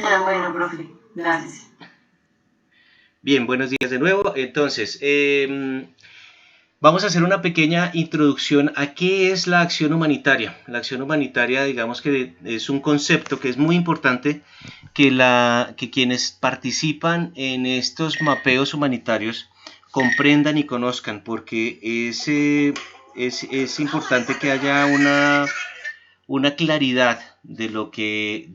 Bueno, profe, gracias. Bien, buenos días de nuevo. Entonces, vamos a hacer una pequeña introducción a qué es la acción humanitaria. La acción humanitaria, digamos que es un concepto que es muy importante que quienes participan en estos mapeos humanitarios comprendan y conozcan, porque es importante que haya una claridad de lo que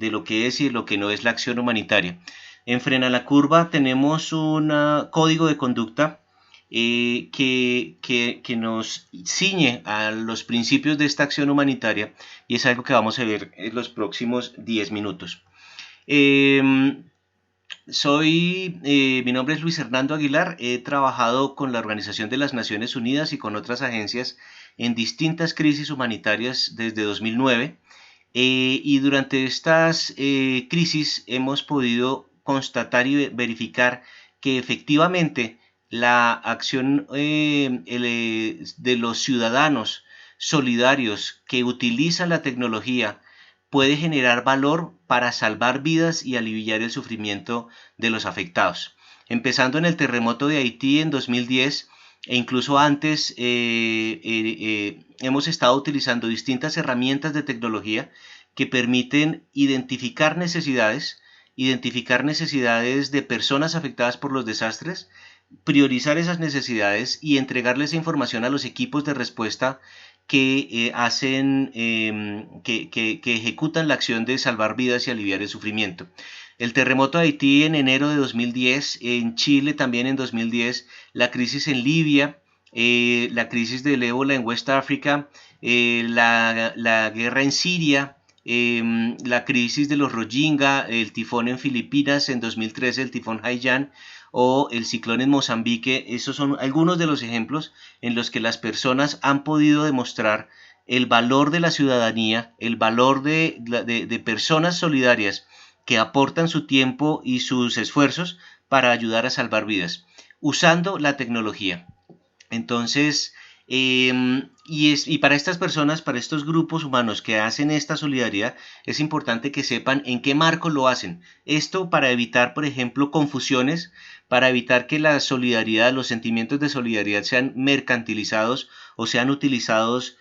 es y de lo que no es la acción humanitaria. En Frena la Curva tenemos un código de conducta que nos ciñe a los principios de esta acción humanitaria y es algo que vamos a ver en los próximos 10 minutos. Mi nombre es Luis Hernando Aguilar, he trabajado con la Organización de las Naciones Unidas y con otras agencias en distintas crisis humanitarias desde 2009 y durante estas crisis hemos podido constatar y verificar que efectivamente la acción de los ciudadanos solidarios que utilizan la tecnología puede generar valor para salvar vidas y aliviar el sufrimiento de los afectados. Empezando en el terremoto de Haití en 2010 e incluso antes hemos estado utilizando distintas herramientas de tecnología que permiten identificar necesidades de personas afectadas por los desastres, priorizar esas necesidades y entregarles información a los equipos de respuesta que ejecutan la acción de salvar vidas y aliviar el sufrimiento. El terremoto de Haití en enero de 2010, en Chile también en 2010, la crisis en Libia, la crisis del ébola en West África, la guerra en Siria, la crisis de los Rohingya, el tifón en Filipinas en 2013, el tifón Haiyan o el ciclón en Mozambique. Esos son algunos de los ejemplos en los que las personas han podido demostrar el valor de la ciudadanía, el valor de personas solidarias que aportan su tiempo y sus esfuerzos para ayudar a salvar vidas, usando la tecnología. Entonces, y para estas personas, para estos grupos humanos que hacen esta solidaridad, es importante que sepan en qué marco lo hacen. Esto para evitar, por ejemplo, confusiones, para evitar que la solidaridad, los sentimientos de solidaridad sean mercantilizados o sean utilizados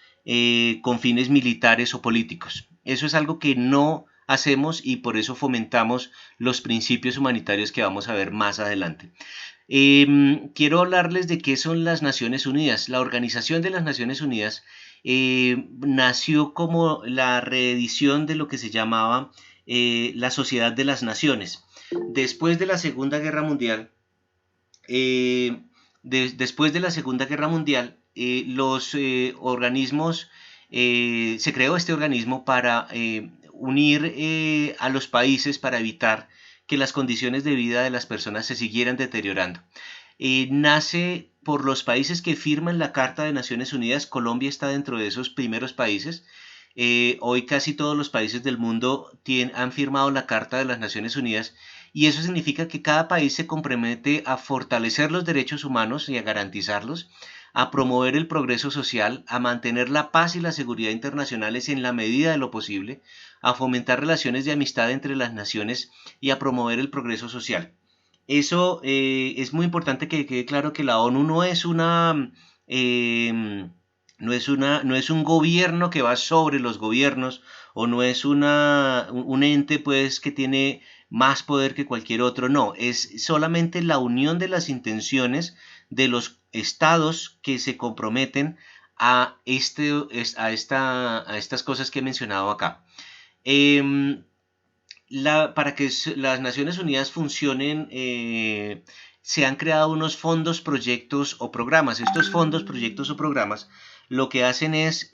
con fines militares o políticos. Eso es algo que no hacemos y por eso fomentamos los principios humanitarios que vamos a ver más adelante. Quiero hablarles de qué son las Naciones Unidas. La Organización de las Naciones Unidas nació como la reedición de lo que se llamaba la Sociedad de las Naciones. Después de la Segunda Guerra Mundial, después de la Segunda Guerra Mundial, los organismos, se creó este organismo para unir a los países para evitar que las condiciones de vida de las personas se siguieran deteriorando. Nace por los países que firman la Carta de Naciones Unidas. Colombia está dentro de esos primeros países. Hoy casi todos los países del mundo han firmado la Carta de las Naciones Unidas y eso significa que cada país se compromete a fortalecer los derechos humanos y a garantizarlos, a promover el progreso social, a mantener la paz y la seguridad internacionales en la medida de lo posible, a fomentar relaciones de amistad entre las naciones y a promover el progreso social. Eso es muy importante que quede claro que la ONU no es un gobierno que va sobre los gobiernos o no es un ente pues que tiene más poder que cualquier otro, no, es solamente la unión de las intenciones de los estados que se comprometen a estas cosas que he mencionado acá. Para que las Naciones Unidas funcionen, se han creado unos fondos, proyectos o programas. Estos fondos, proyectos o programas lo que hacen es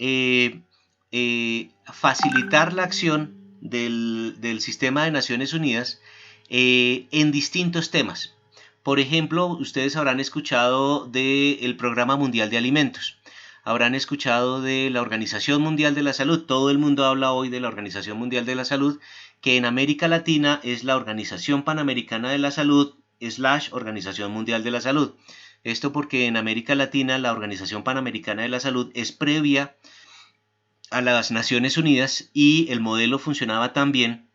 facilitar la acción del sistema de Naciones Unidas en distintos temas. Por ejemplo, ustedes habrán escuchado del Programa Mundial de Alimentos, habrán escuchado de la Organización Mundial de la Salud. Todo el mundo habla hoy de la Organización Mundial de la Salud, que en América Latina es la Organización Panamericana de la Salud / Organización Mundial de la Salud. Esto porque en América Latina la Organización Panamericana de la Salud es previa a las Naciones Unidas y el modelo funcionaba tan bien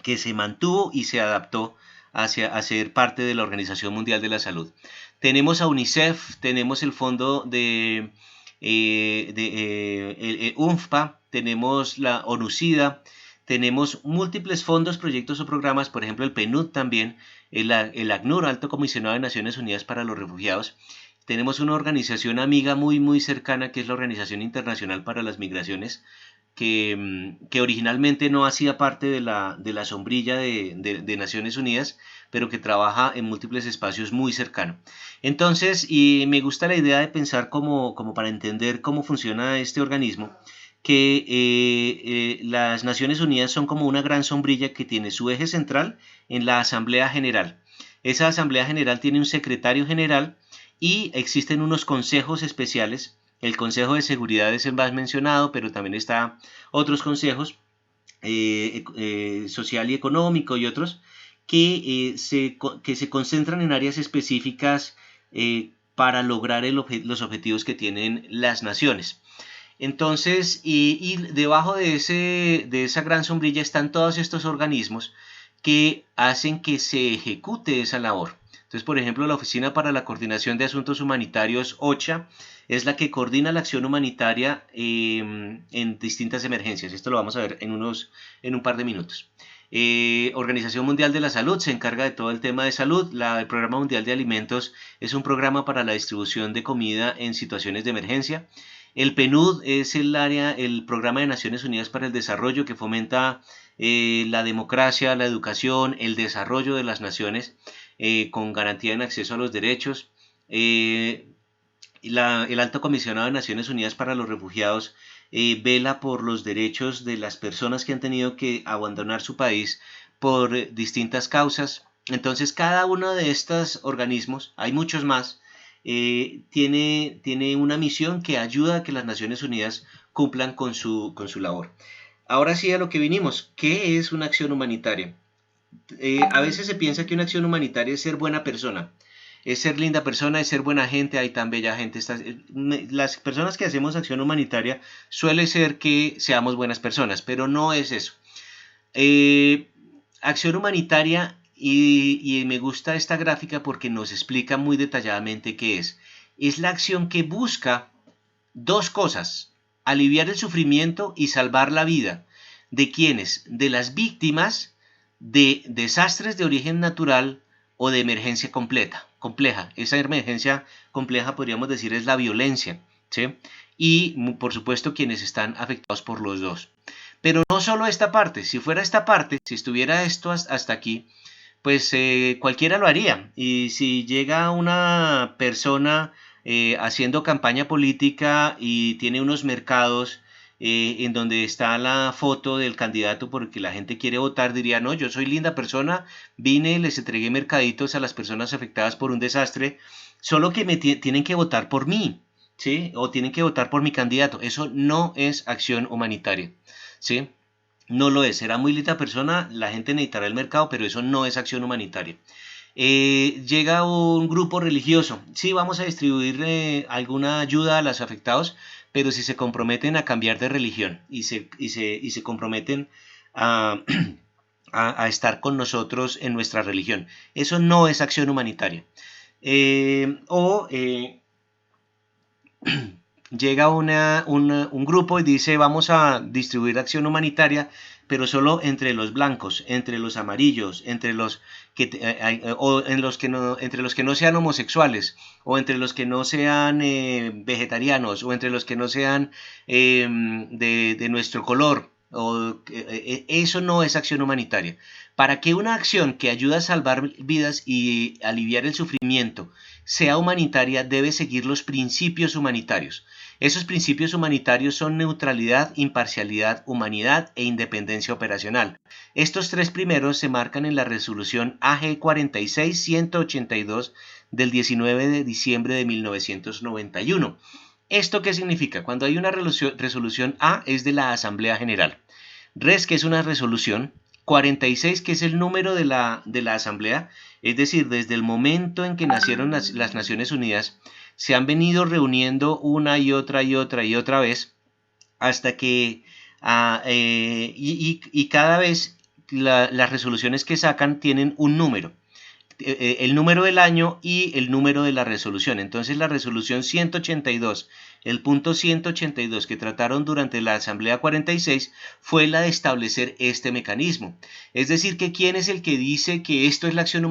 que se mantuvo y se adaptó a ser parte de la Organización Mundial de la Salud. Tenemos a UNICEF, tenemos el fondo de UNFPA, tenemos la ONUCIDA, tenemos múltiples fondos, proyectos o programas, por ejemplo el PNUD también, el ACNUR, Alto Comisionado de Naciones Unidas para los Refugiados. Tenemos una organización amiga muy cercana que es la Organización Internacional para las Migraciones, que originalmente no hacía parte de la sombrilla de Naciones Unidas, pero que trabaja en múltiples espacios muy cercanos. Entonces, y me gusta la idea de pensar como para entender cómo funciona este organismo, que las Naciones Unidas son como una gran sombrilla que tiene su eje central en la Asamblea General. Esa Asamblea General tiene un secretario general y existen unos consejos especiales. El Consejo de Seguridad es el más mencionado, pero también está otros consejos, social y económico y otros, que se concentran en áreas específicas para lograr los objetivos que tienen las naciones. Entonces, y debajo de esa gran sombrilla están todos estos organismos que hacen que se ejecute esa labor. Entonces, por ejemplo, la Oficina para la Coordinación de Asuntos Humanitarios, OCHA, es la que coordina la acción humanitaria en distintas emergencias. Esto lo vamos a ver en un par de minutos. Organización Mundial de la Salud se encarga de todo el tema de salud. El Programa Mundial de Alimentos es un programa para la distribución de comida en situaciones de emergencia. El PNUD es el Programa de Naciones Unidas para el Desarrollo, que fomenta la democracia, la educación, el desarrollo de las naciones con garantía en acceso a los derechos. El Alto Comisionado de Naciones Unidas para los Refugiados vela por los derechos de las personas que han tenido que abandonar su país por distintas causas. Entonces, cada uno de estos organismos, hay muchos más, tiene una misión que ayuda a que las Naciones Unidas cumplan con su labor. Ahora sí a lo que vinimos. ¿Qué es una acción humanitaria? A veces se piensa que una acción humanitaria es ser buena persona, es ser linda persona, es ser buena gente, hay tan bella gente. Las personas que hacemos acción humanitaria suele ser que seamos buenas personas, pero no es eso. Acción humanitaria, y me gusta esta gráfica porque nos explica muy detalladamente qué es. Es la acción que busca dos cosas: aliviar el sufrimiento y salvar la vida. ¿De quiénes? De las víctimas de desastres de origen natural o de emergencia compleja. Esa emergencia compleja, podríamos decir, es la violencia, ¿sí? Y, por supuesto, quienes están afectados por los dos. Pero no solo esta parte. Si fuera esta parte, si estuviera esto hasta aquí, pues cualquiera lo haría. Y si llega una persona haciendo campaña política y tiene unos mercados en donde está la foto del candidato porque la gente quiere votar, diría: no, yo soy linda persona, vine, les entregué mercaditos a las personas afectadas por un desastre, solo que tienen que votar por mí, ¿sí? O tienen que votar por mi candidato. Eso no es acción humanitaria, ¿sí? No lo es. Será muy linda persona, la gente necesitará el mercado, pero eso no es acción humanitaria. Llega un grupo religioso: sí, vamos a distribuir alguna ayuda a los afectados, pero si se comprometen a cambiar de religión y se comprometen a, a estar con nosotros en nuestra religión, eso no es acción humanitaria. Llega un grupo y dice: vamos a distribuir acción humanitaria, pero solo entre los blancos, entre los amarillos, entre los entre los que no sean homosexuales, o entre los que no sean vegetarianos, o entre los que no sean de nuestro color. Eso no es acción humanitaria. Para que una acción que ayuda a salvar vidas y aliviar el sufrimiento sea humanitaria, debe seguir los principios humanitarios. Esos principios humanitarios son neutralidad, imparcialidad, humanidad e independencia operacional. Estos tres primeros se marcan en la resolución AG 46-182 del 19 de diciembre de 1991. ¿Esto qué significa? Cuando hay una resolución A, es de la Asamblea General. Res, que es una resolución. 46, que es el número de la Asamblea, es decir, desde el momento en que nacieron las Naciones Unidas, se han venido reuniendo una y otra vez hasta que, y cada vez las resoluciones que sacan tienen un número. El número del año y el número de la resolución. Entonces la resolución 182, el punto 182 que trataron durante la Asamblea 46 fue la de establecer este mecanismo. Es decir, que ¿quién es el que dice que esto es la acción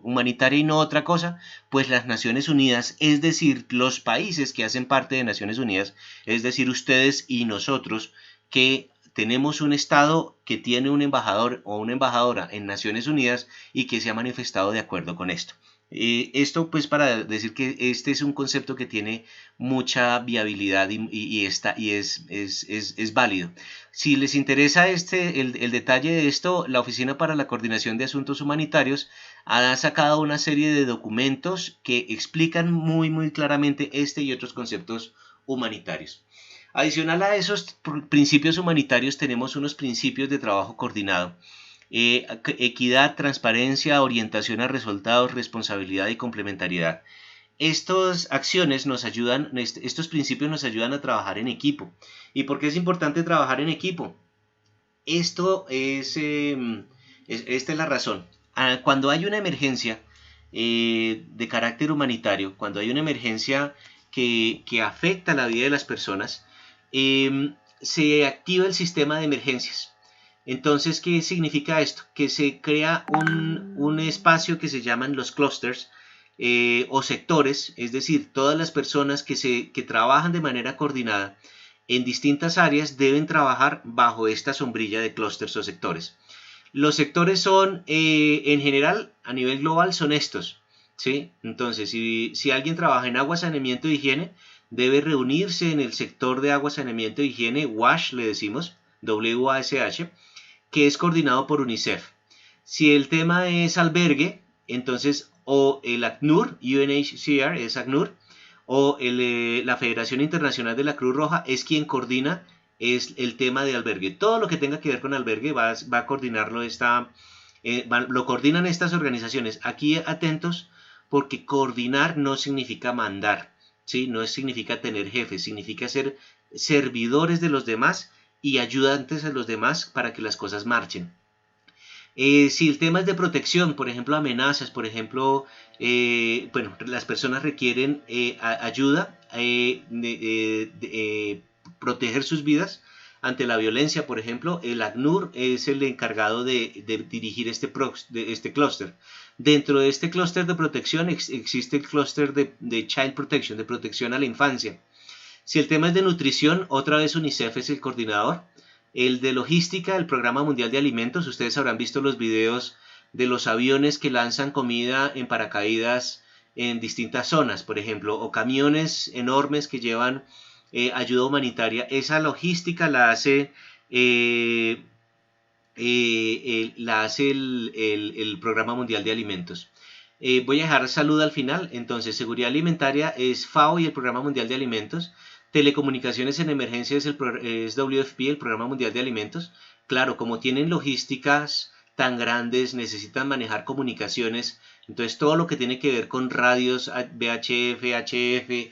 humanitaria y no otra cosa? Pues las Naciones Unidas, es decir, los países que hacen parte de Naciones Unidas, es decir, ustedes y nosotros, que tenemos un Estado que tiene un embajador o una embajadora en Naciones Unidas y que se ha manifestado de acuerdo con esto. Esto pues para decir que este es un concepto que tiene mucha viabilidad y es válido. Si les interesa el detalle de esto, la Oficina para la Coordinación de Asuntos Humanitarios ha sacado una serie de documentos que explican muy claramente este y otros conceptos humanitarios. Adicional a esos principios humanitarios tenemos unos principios de trabajo coordinado. Equidad, transparencia, orientación a resultados, responsabilidad y complementariedad. Estas acciones nos ayudan, estos principios nos ayudan a trabajar en equipo. ¿Y por qué es importante trabajar en equipo? Esta es la razón. Cuando hay una emergencia de carácter humanitario, cuando hay una emergencia que afecta la vida de las personas, se activa el sistema de emergencias. Entonces, ¿qué significa esto? Que se crea un espacio que se llaman los clusters o sectores, es decir, todas las personas que trabajan de manera coordinada en distintas áreas deben trabajar bajo esta sombrilla de clusters o sectores. Los sectores son, en general, a nivel global, son estos, ¿sí? Entonces, si alguien trabaja en agua, saneamiento e higiene, debe reunirse en el sector de agua, saneamiento e higiene, WASH le decimos, WASH, que es coordinado por UNICEF. Si el tema es albergue, entonces o el ACNUR, UNHCR es ACNUR, o la Federación Internacional de la Cruz Roja es quien coordina es el tema de albergue. Todo lo que tenga que ver con albergue va a coordinarlo lo coordinan estas organizaciones. Aquí atentos porque coordinar no significa mandar, ¿sí? No significa tener jefes, significa ser servidores de los demás y ayudantes a los demás para que las cosas marchen. Si el tema es de protección, por ejemplo amenazas, por ejemplo, las personas requieren ayuda, proteger sus vidas ante la violencia, por ejemplo, el ACNUR es el encargado de dirigir este clúster. Dentro de este clúster de protección existe el clúster de Child Protection, de protección a la infancia. Si el tema es de nutrición, otra vez UNICEF es el coordinador. El de logística, el Programa Mundial de Alimentos, ustedes habrán visto los videos de los aviones que lanzan comida en paracaídas en distintas zonas, por ejemplo, o camiones enormes que llevan ayuda humanitaria. Esa logística la hace el Programa Mundial de Alimentos. Voy a dejar salud al final. Entonces, seguridad alimentaria es FAO y el Programa Mundial de Alimentos. Telecomunicaciones en emergencia es WFP, el Programa Mundial de Alimentos. Claro, como tienen logísticas tan grandes, necesitan manejar comunicaciones. Entonces, todo lo que tiene que ver con radios, VHF, HF,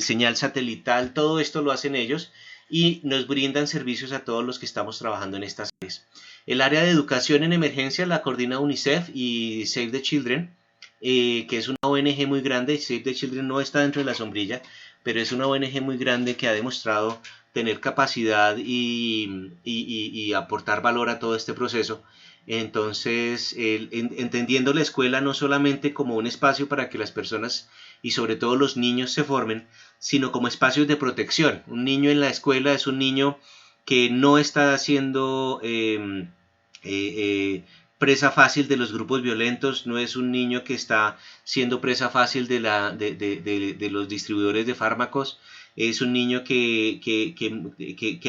señal satelital, todo esto lo hacen ellos y nos brindan servicios a todos los que estamos trabajando en estas áreas. El área de educación en emergencia la coordina UNICEF y Save the Children, que es una ONG muy grande. Save the Children no está dentro de la sombrilla, pero es una ONG muy grande que ha demostrado tener capacidad y aportar valor a todo este proceso. Entonces, entendiendo la escuela no solamente como un espacio para que las personas y sobre todo los niños se formen, sino como espacios de protección. Un niño en la escuela es un niño que no está siendo presa fácil de los grupos violentos, no es un niño que está siendo presa fácil de los distribuidores de fármacos, es un niño que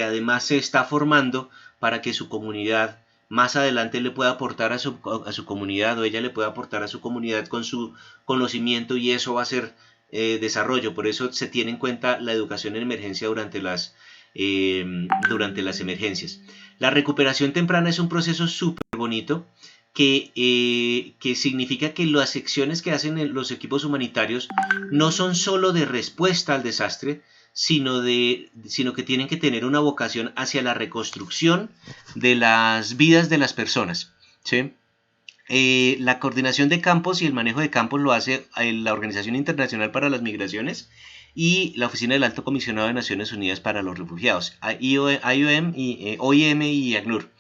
además se está formando para que su comunidad más adelante le pueda aportar a su comunidad, o ella le pueda aportar a su comunidad con su conocimiento, y eso va a ser desarrollo. Por eso se tiene en cuenta la educación en emergencia durante las emergencias. La recuperación temprana es un proceso súper bonito que significa que las acciones que hacen los equipos humanitarios no son solo de respuesta al desastre, sino que tienen que tener una vocación hacia la reconstrucción de las vidas de las personas, ¿sí? La coordinación de campos y el manejo de campos lo hace la Organización Internacional para las Migraciones y la Oficina del Alto Comisionado de Naciones Unidas para los Refugiados, OIM y ACNUR.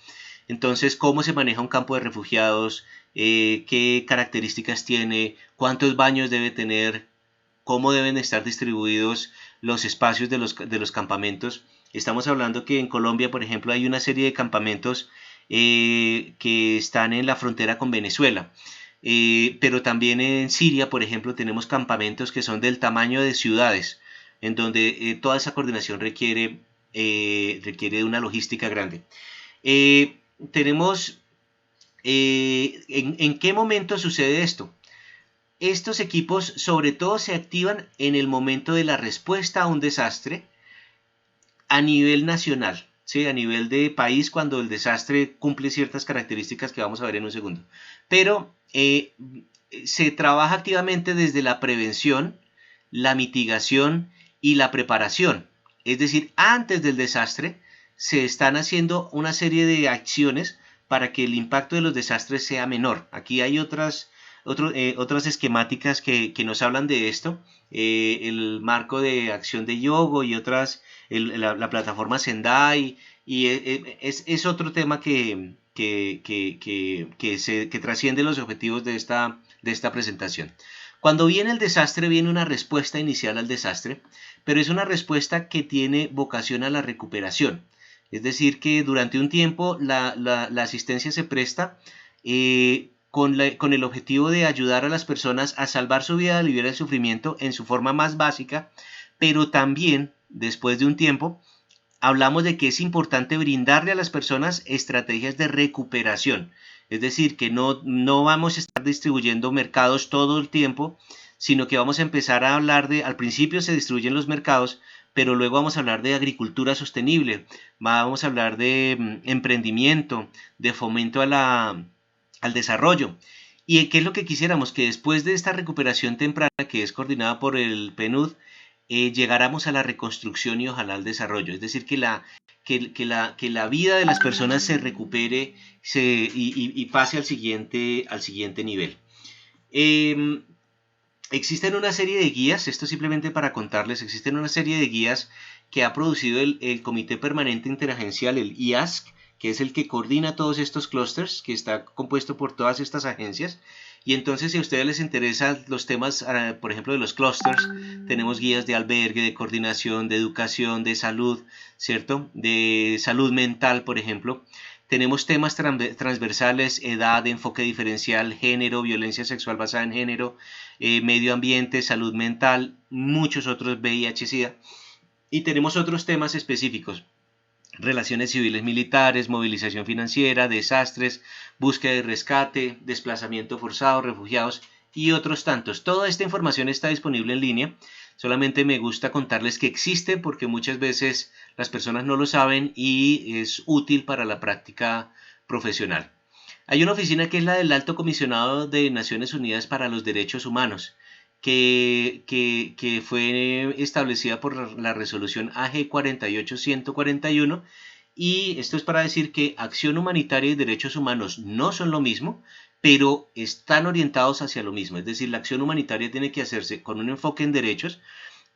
Entonces, ¿cómo se maneja un campo de refugiados? ¿Qué características tiene? ¿Cuántos baños debe tener? ¿Cómo deben estar distribuidos los espacios de los campamentos? Estamos hablando que en Colombia, por ejemplo, hay una serie de campamentos que están en la frontera con Venezuela. Pero también en Siria, por ejemplo, tenemos campamentos que son del tamaño de ciudades, en donde toda esa coordinación requiere de una logística grande. Tenemos, ¿en qué momento sucede esto? Estos equipos sobre todo se activan en el momento de la respuesta a un desastre a nivel nacional, ¿sí? A nivel de país, cuando el desastre cumple ciertas características que vamos a ver en un segundo. Pero se trabaja activamente desde la prevención, la mitigación y la preparación. Es decir, antes del desastre se están haciendo una serie de acciones para que el impacto de los desastres sea menor. Aquí hay otras esquemáticas que nos hablan de esto. El marco de acción de Yogo y otras, la plataforma Sendai, y es otro tema que trasciende los objetivos de esta presentación. Cuando viene el desastre, viene una respuesta inicial al desastre, pero es una respuesta que tiene vocación a la recuperación. Es decir, que durante un tiempo la asistencia se presta con el objetivo de ayudar a las personas a salvar su vida, aliviar el sufrimiento en su forma más básica, pero también, después de un tiempo, hablamos de que es importante brindarle a las personas estrategias de recuperación. Es decir, que no vamos a estar distribuyendo mercados todo el tiempo, sino que vamos a empezar a hablar al principio se distribuyen los mercados, pero luego vamos a hablar de agricultura sostenible, vamos a hablar de emprendimiento, de fomento al desarrollo. ¿Y qué es lo que quisiéramos? Que después de esta recuperación temprana, que es coordinada por el PNUD, llegáramos a la reconstrucción y ojalá al desarrollo. Es decir, que la vida de las personas se recupere y pase al siguiente nivel. Existen una serie de guías, esto simplemente para contarles, existen una serie de guías que ha producido el Comité Permanente Interagencial, el IASC, que es el que coordina todos estos clústeres, que está compuesto por todas estas agencias. Y entonces, si a ustedes les interesan los temas, por ejemplo, de los clústeres, tenemos guías de albergue, de coordinación, de educación, de salud, ¿cierto? De salud mental, por ejemplo. Tenemos temas transversales, edad, enfoque diferencial, género, violencia sexual basada en género, medio ambiente, salud mental, muchos otros, VIH-Sida. Y tenemos otros temas específicos: relaciones civiles militares, movilización financiera, desastres, búsqueda y rescate, desplazamiento forzado, refugiados y otros tantos. Toda esta información está disponible en línea. Solamente me gusta contarles que existe porque muchas veces las personas no lo saben y es útil para la práctica profesional. Hay una oficina que es la del Alto Comisionado de Naciones Unidas para los Derechos Humanos, que fue establecida por la resolución AG 48-141, y esto es para decir que acción humanitaria y derechos humanos no son lo mismo, pero están orientados hacia lo mismo. Es decir, la acción humanitaria tiene que hacerse con un enfoque en derechos,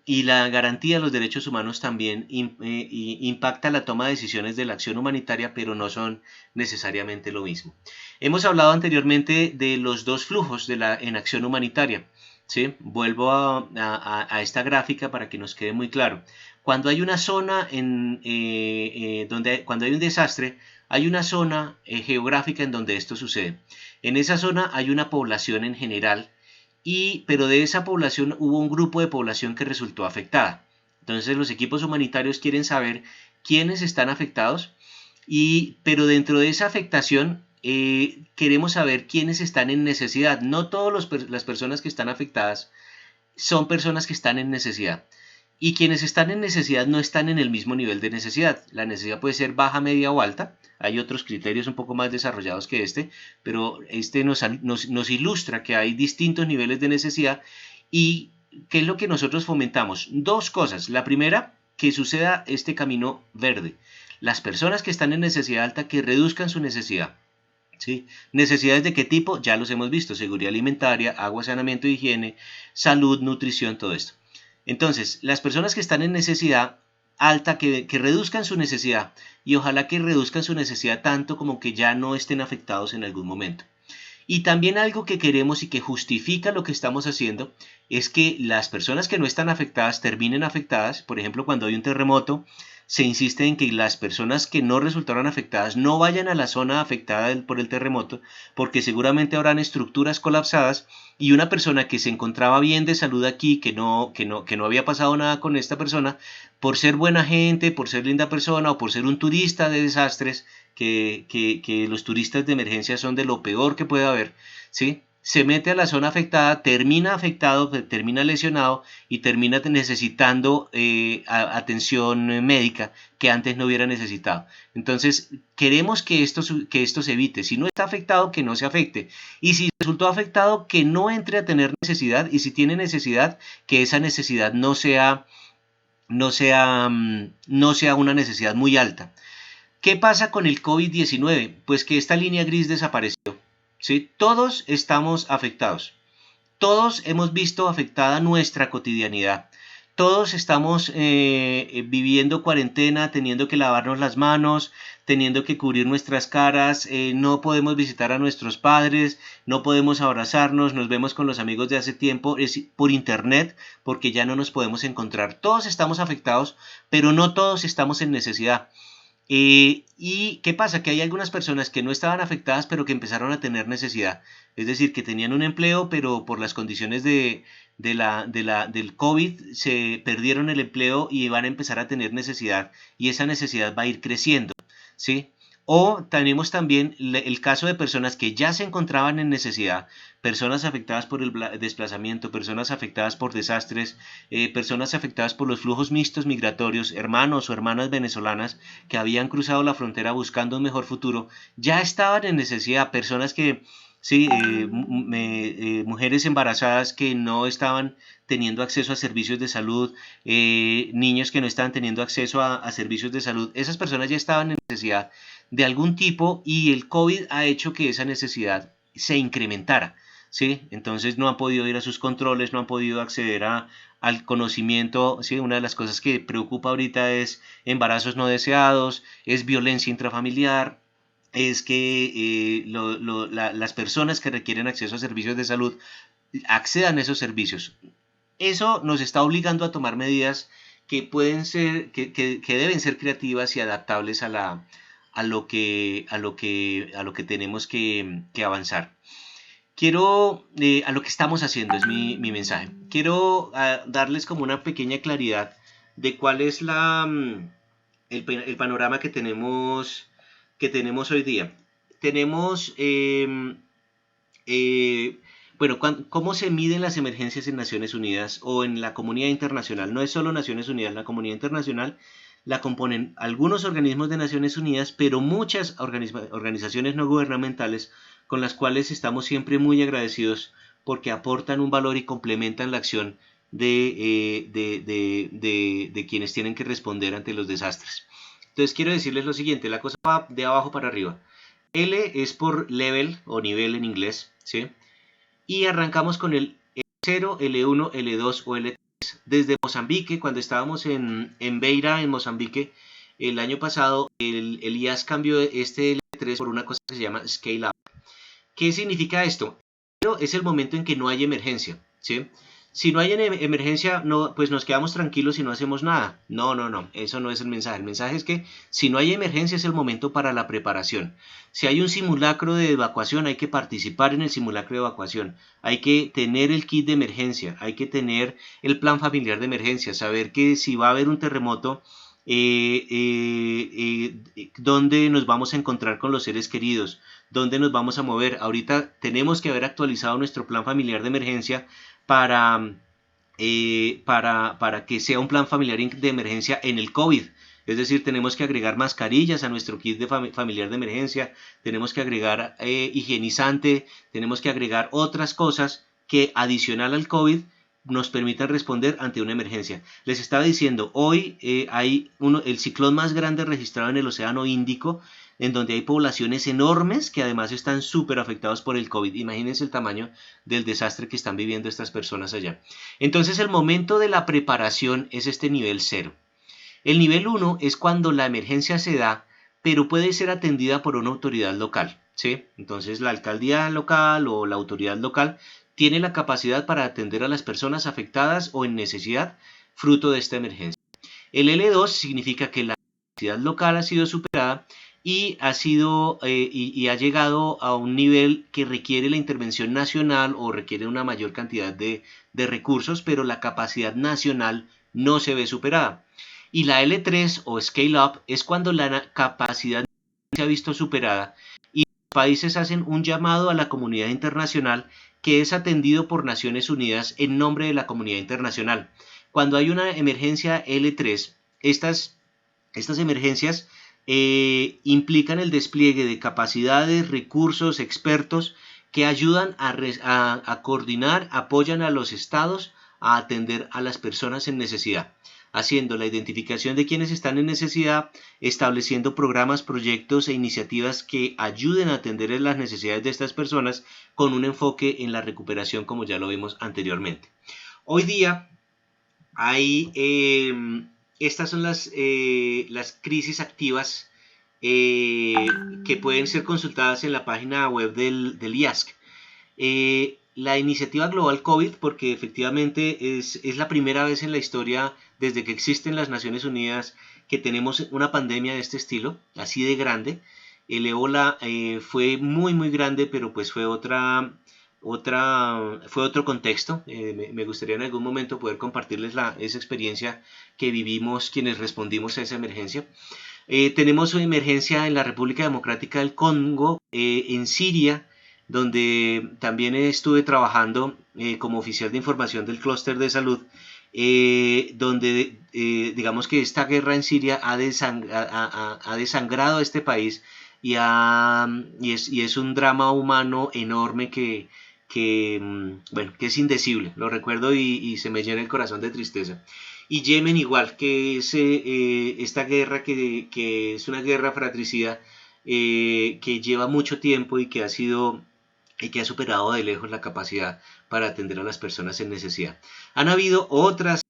y la garantía de los derechos humanos también impacta la toma de decisiones de la acción humanitaria, pero no son necesariamente lo mismo. Hemos hablado anteriormente de los dos flujos en acción humanitaria, ¿sí? Vuelvo a esta gráfica para que nos quede muy claro. Cuando hay una zona cuando hay un desastre, hay una zona geográfica en donde esto sucede. En esa zona hay una población en general, pero de esa población hubo un grupo de población que resultó afectada. Entonces los equipos humanitarios quieren saber quiénes están afectados, pero dentro de esa afectación queremos saber quiénes están en necesidad. No todas las personas que están afectadas son personas que están en necesidad. Y quienes están en necesidad no están en el mismo nivel de necesidad. La necesidad puede ser baja, media o alta. Hay otros criterios un poco más desarrollados que este, pero este nos ilustra que hay distintos niveles de necesidad, y ¿qué es lo que nosotros fomentamos? Dos cosas. La primera, que suceda este camino verde. Las personas que están en necesidad alta, que reduzcan su necesidad. ¿Sí? ¿Necesidades de qué tipo? Ya los hemos visto: seguridad alimentaria, agua, saneamiento, higiene, salud, nutrición, todo esto. Entonces, las personas que están en necesidad alta, que reduzcan su necesidad, y ojalá que reduzcan su necesidad tanto como que ya no estén afectados en algún momento. Y también algo que queremos y que justifica lo que estamos haciendo es que las personas que no están afectadas terminen afectadas. Por ejemplo, cuando hay un terremoto, se insiste en que las personas que no resultaron afectadas no vayan a la zona afectada por el terremoto, porque seguramente habrán estructuras colapsadas, y una persona que se encontraba bien de salud aquí, que no había pasado nada con esta persona, por ser buena gente, por ser linda persona o por ser un turista de desastres, que los turistas de emergencia son de lo peor que puede haber, ¿sí? Se mete a la zona afectada, termina afectado, termina lesionado y termina necesitando atención médica que antes no hubiera necesitado. Entonces, queremos que esto se evite. Si no está afectado, que no se afecte. Y si resultó afectado, que no entre a tener necesidad. Y si tiene necesidad, que esa necesidad no sea una necesidad muy alta. ¿Qué pasa con el COVID-19? Pues que esta línea gris desapareció, ¿sí? Todos estamos afectados. Todos hemos visto afectada nuestra cotidianidad. Todos estamos viviendo cuarentena, teniendo que lavarnos las manos, teniendo que cubrir nuestras caras, no podemos visitar a nuestros padres, no podemos abrazarnos, nos vemos con los amigos de hace tiempo por internet, porque ya no nos podemos encontrar. Todos estamos afectados, pero no todos estamos en necesidad. ¿Y qué pasa? Que hay algunas personas que no estaban afectadas, pero que empezaron a tener necesidad. Es decir, que tenían un empleo, pero por las condiciones del COVID se perdieron el empleo y van a empezar a tener necesidad. Y esa necesidad va a ir creciendo, ¿sí? O tenemos también el caso de personas que ya se encontraban en necesidad, personas afectadas por el desplazamiento, personas afectadas por desastres, personas afectadas por los flujos mixtos migratorios, hermanos o hermanas venezolanas que habían cruzado la frontera buscando un mejor futuro, ya estaban en necesidad, personas que, sí, mujeres embarazadas que no estaban teniendo acceso a servicios de salud, niños que no estaban teniendo acceso a servicios de salud. Esas personas ya estaban en necesidad de algún tipo, y el COVID ha hecho que esa necesidad se incrementara, ¿sí? Entonces no han podido ir a sus controles, no han podido acceder al conocimiento, ¿sí? Una de las cosas que preocupa ahorita es embarazos no deseados, es violencia intrafamiliar, es que las personas que requieren acceso a servicios de salud accedan a esos servicios. Eso nos está obligando a tomar medidas que pueden ser, que deben ser creativas y adaptables a lo que tenemos que avanzar. Quiero, a lo que estamos haciendo, es mi mensaje. Quiero darles como una pequeña claridad de cuál es el panorama que tenemos hoy día. Tenemos, bueno, ¿cómo se miden las emergencias en Naciones Unidas o en la comunidad internacional? No es solo Naciones Unidas, la comunidad internacional la componen algunos organismos de Naciones Unidas, pero muchas organizaciones no gubernamentales con las cuales estamos siempre muy agradecidos, porque aportan un valor y complementan la acción de quienes tienen que responder ante los desastres. Entonces quiero decirles lo siguiente: la cosa va de abajo para arriba. L es por level o nivel en inglés, ¿sí? Y arrancamos con el L0, L1, L2 o L3. Desde Mozambique, cuando estábamos en Beira, en Mozambique, el año pasado, el IAS cambió este L3 por una cosa que se llama Scale Up. ¿Qué significa esto? Es el momento en que no hay emergencia, ¿sí? Si no hay emergencia, no, pues nos quedamos tranquilos y no hacemos nada. No, eso no es el mensaje. El mensaje es que si no hay emergencia, es el momento para la preparación. Si hay un simulacro de evacuación, hay que participar en el simulacro de evacuación. Hay que tener el kit de emergencia, hay que tener el plan familiar de emergencia, saber que si va a haber un terremoto, dónde nos vamos a encontrar con los seres queridos, dónde nos vamos a mover. Ahorita tenemos que haber actualizado nuestro plan familiar de emergencia para que sea un plan familiar de emergencia en el COVID. Es decir, tenemos que agregar mascarillas a nuestro kit de familiar de emergencia, tenemos que agregar higienizante, tenemos que agregar otras cosas que, adicional al COVID, nos permitan responder ante una emergencia. Les estaba diciendo, hoy hay el ciclón más grande registrado en el Océano Índico, en donde hay poblaciones enormes que además están súper afectados por el COVID. Imagínense el tamaño del desastre que están viviendo estas personas allá. Entonces el momento de la preparación es este nivel 0. El nivel 1 es cuando la emergencia se da, pero puede ser atendida por una autoridad local, ¿sí? Entonces la alcaldía local o la autoridad local tiene la capacidad para atender a las personas afectadas o en necesidad fruto de esta emergencia. El L2 significa que la necesidad local ha sido superada y ha llegado a un nivel que requiere la intervención nacional o requiere una mayor cantidad de recursos, pero la capacidad nacional no se ve superada. Y la L3 o Scale Up es cuando la capacidad se ha visto superada y los países hacen un llamado a la comunidad internacional que es atendido por Naciones Unidas en nombre de la comunidad internacional. Cuando hay una emergencia L3, estas emergencias implican el despliegue de capacidades, recursos, expertos que ayudan a coordinar, apoyan a los estados a atender a las personas en necesidad, haciendo la identificación de quienes están en necesidad, estableciendo programas, proyectos e iniciativas que ayuden a atender las necesidades de estas personas con un enfoque en la recuperación, como ya lo vimos anteriormente. Hoy día hay estas son las crisis activas que pueden ser consultadas en la página web del IASC. La iniciativa Global COVID, porque efectivamente es la primera vez en la historia desde que existen las Naciones Unidas que tenemos una pandemia de este estilo, así de grande. El ébola fue muy grande, pero pues fue otro contexto. Me gustaría en algún momento poder compartirles esa experiencia que vivimos quienes respondimos a esa emergencia. Tenemos una emergencia en la República Democrática del Congo, en Siria, donde también estuve trabajando como oficial de información del clúster de salud, donde digamos que esta guerra en Siria ha desangrado a este país y es un drama humano enorme que es indecible. Lo recuerdo y se me llena el corazón de tristeza. Y Yemen igual, que es esta guerra que es una guerra fratricida que lleva mucho tiempo y que ha superado de lejos la capacidad para atender a las personas en necesidad. Han habido otras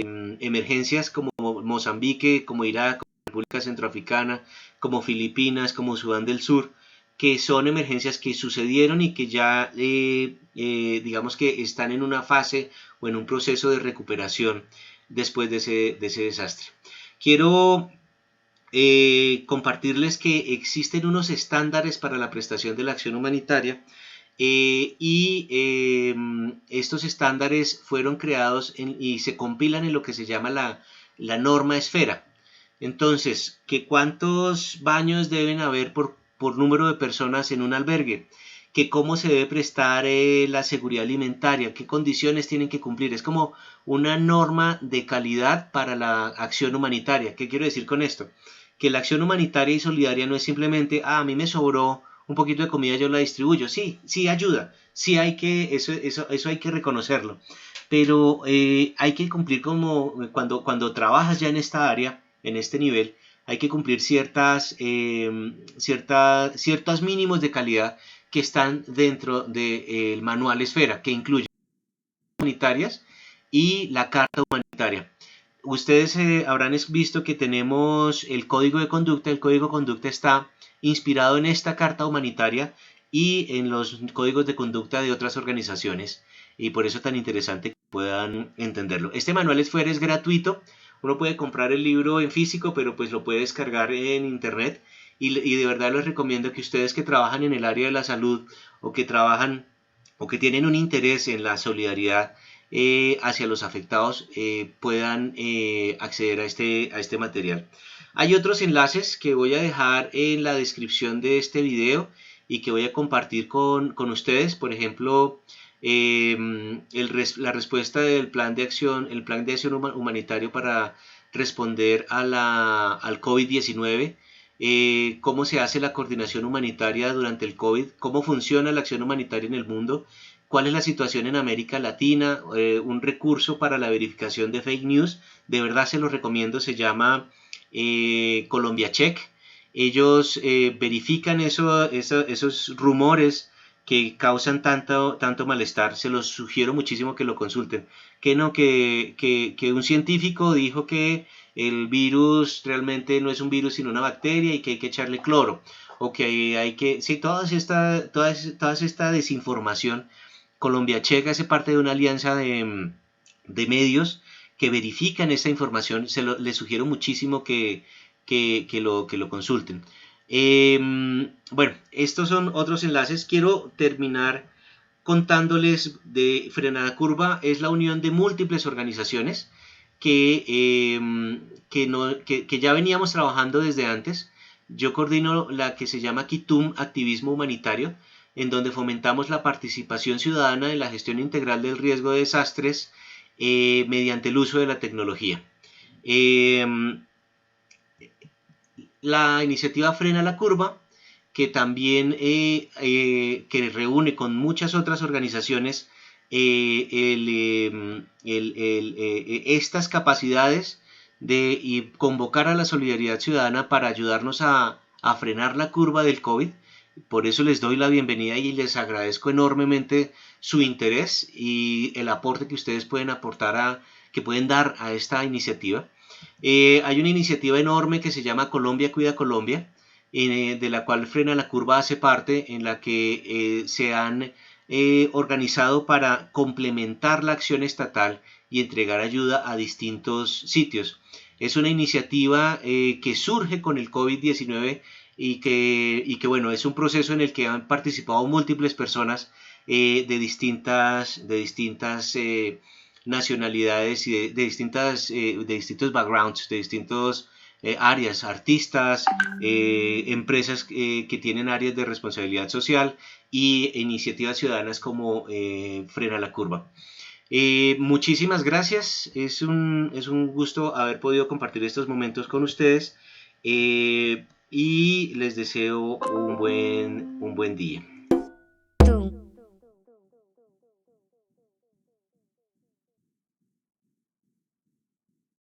emergencias como Mozambique, como Irak, como República Centroafricana, como Filipinas, como Sudán del Sur, que son emergencias que sucedieron y que ya digamos que están en una fase o en un proceso de recuperación después de ese desastre. Quiero compartirles que existen unos estándares para la prestación de la acción humanitaria estos estándares fueron creados y se compilan en lo que se llama la norma esfera. Entonces, que cuántos baños deben haber por número de personas en un albergue, que cómo se debe prestar la seguridad alimentaria, qué condiciones tienen que cumplir. Es como una norma de calidad para la acción humanitaria. ¿Qué quiero decir con esto? Que la acción humanitaria y solidaria no es simplemente, a mí me sobró un poquito de comida, yo la distribuyo. Sí, sí ayuda, sí eso hay que reconocerlo. Pero hay que cumplir como cuando trabajas ya en esta área, en este nivel, hay que cumplir ciertos mínimos de calidad que están dentro del manual esfera, que incluye humanitarias y la carta humanitaria. Ustedes habrán visto que tenemos el código de conducta. El código de conducta está inspirado en esta carta humanitaria y en los códigos de conducta de otras organizaciones, y por eso es tan interesante que puedan entenderlo. Este manual esfera es gratuito. Uno puede comprar el libro en físico, pero pues lo puede descargar en internet, y de verdad les recomiendo que ustedes que trabajan en el área de la salud o que trabajan o que tienen un interés en la solidaridad hacia los afectados puedan acceder a este material. Hay otros enlaces que voy a dejar en la descripción de este video y que voy a compartir con ustedes. Por ejemplo, la respuesta del plan de acción humanitario para responder al COVID-19, cómo se hace la coordinación humanitaria durante el COVID, cómo funciona la acción humanitaria en el mundo, cuál es la situación en América Latina, un recurso para la verificación de fake news, de verdad se lo recomiendo, se llama Colombia Check. Ellos verifican esos rumores que causan tanto malestar. Se los sugiero muchísimo que lo consulten. Que un científico dijo que el virus realmente no es un virus sino una bacteria y que hay que echarle cloro. O que hay que... Sí, toda esta desinformación. Colombia Checa hace parte de una alianza de medios que verifican esta información. Les sugiero muchísimo que lo consulten. Bueno, estos son otros enlaces. Quiero terminar contándoles de Frenada Curva. Es la unión de múltiples organizaciones que ya veníamos trabajando desde antes. Yo coordino la que se llama Kitum Activismo Humanitario, en donde fomentamos la participación ciudadana en la gestión integral del riesgo de desastres mediante el uso de la tecnología. La iniciativa Frena la Curva, que también que reúne con muchas otras organizaciones estas capacidades de convocar a la solidaridad ciudadana para ayudarnos a frenar la curva del COVID. Por eso les doy la bienvenida y les agradezco enormemente su interés y el aporte que ustedes que pueden dar a esta iniciativa. Hay una iniciativa enorme que se llama Colombia Cuida Colombia, de la cual Frena la Curva hace parte, en la que se han organizado para complementar la acción estatal y entregar ayuda a distintos sitios. Es una iniciativa que surge con el COVID-19 y que bueno, es un proceso en el que han participado múltiples personas de distintas nacionalidades y de distintos backgrounds, de distintas áreas, artistas, empresas que tienen áreas de responsabilidad social y iniciativas ciudadanas como Frena la Curva. Muchísimas gracias, es un gusto haber podido compartir estos momentos con ustedes y les deseo un buen día.